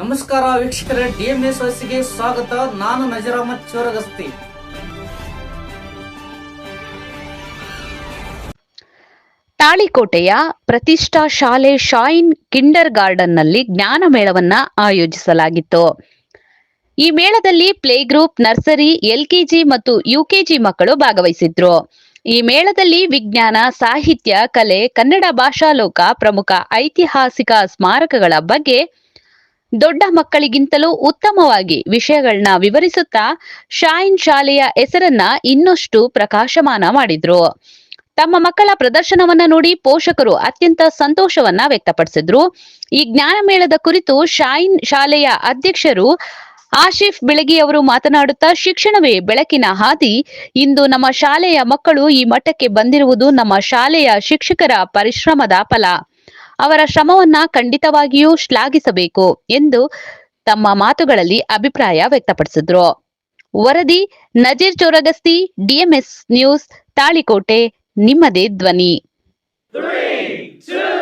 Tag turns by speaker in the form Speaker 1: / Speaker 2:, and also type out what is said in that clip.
Speaker 1: ನಮಸ್ಕಾರ ವೀಕ್ಷಕರೇ, DMSOSಗೆ ಸ್ವಾಗತ. ನಾನು ನಜೀರ್ ಅಹಮದ್ ಚೋರಗಸ್ತಿ.
Speaker 2: ತಾಳಿಕೋಟೆಯ ಪ್ರತಿಷ್ಠಾ ಶಾಲೆ ಶೈನ್ ಕಿಂಡರ್ ಗಾರ್ಡನ್ನಲ್ಲಿ ಜ್ಞಾನ ಮೇಳವನ್ನ ಆಯೋಜಿಸಲಾಗಿತ್ತು. ಈ ಮೇಳದಲ್ಲಿ ಪ್ಲೇ ಗ್ರೂಪ್, ನರ್ಸರಿ, LKG ಮತ್ತು UKG ಮಕ್ಕಳು ಭಾಗವಹಿಸಿದ್ರು. ಈ ಮೇಳದಲ್ಲಿ ವಿಜ್ಞಾನ, ಸಾಹಿತ್ಯ, ಕಲೆ, ಕನ್ನಡ ಭಾಷಾ ಲೋಕ, ಪ್ರಮುಖ ಐತಿಹಾಸಿಕ ಸ್ಮಾರಕಗಳ ಬಗ್ಗೆ ದೊಡ್ಡ ಮಕ್ಕಳಿಗಿಂತಲೂ ಉತ್ತಮವಾಗಿ ವಿಷಯಗಳನ್ನ ವಿವರಿಸುತ್ತಾ ಶೈನ್ ಶಾಲೆಯ ಹೆಸರನ್ನ ಇನ್ನಷ್ಟು ಪ್ರಕಾಶಮಾನ ಮಾಡಿದ್ರು. ತಮ್ಮ ಮಕ್ಕಳ ಪ್ರದರ್ಶನವನ್ನ ನೋಡಿ ಪೋಷಕರು ಅತ್ಯಂತ ಸಂತೋಷವನ್ನ ವ್ಯಕ್ತಪಡಿಸಿದ್ರು. ಈ ಜ್ಞಾನ ಮೇಳದ ಕುರಿತು ಶೈನ್ ಶಾಲೆಯ ಅಧ್ಯಕ್ಷರು ಆಶಿಫ್ ಬೆಳಗಿ ಅವರು ಮಾತನಾಡುತ್ತಾ, ಶಿಕ್ಷಣವೇ ಬೆಳಕಿನ ಹಾದಿ. ಇಂದು ನಮ್ಮ ಶಾಲೆಯ ಮಕ್ಕಳು ಈ ಮಟ್ಟಕ್ಕೆ ಬಂದಿರುವುದು ನಮ್ಮ ಶಾಲೆಯ ಶಿಕ್ಷಕರ ಪರಿಶ್ರಮದ ಫಲ. ಅವರ ಶ್ರಮವನ್ನ ಖಂಡಿತವಾಗಿಯೂ ಶ್ಲಾಘಿಸಬೇಕು ಎಂದು ತಮ್ಮ ಮಾತುಗಳಲ್ಲಿ ಅಭಿಪ್ರಾಯ ವ್ಯಕ್ತಪಡಿಸಿದ್ರು. ವರದಿ ನಜೀರ್ ಚೋರಗಸ್ತಿ, DMS ನ್ಯೂಸ್, ತಾಳಿಕೋಟೆ. ನಿಮ್ಮದೇ ಧ್ವನಿ.
Speaker 1: 3, 2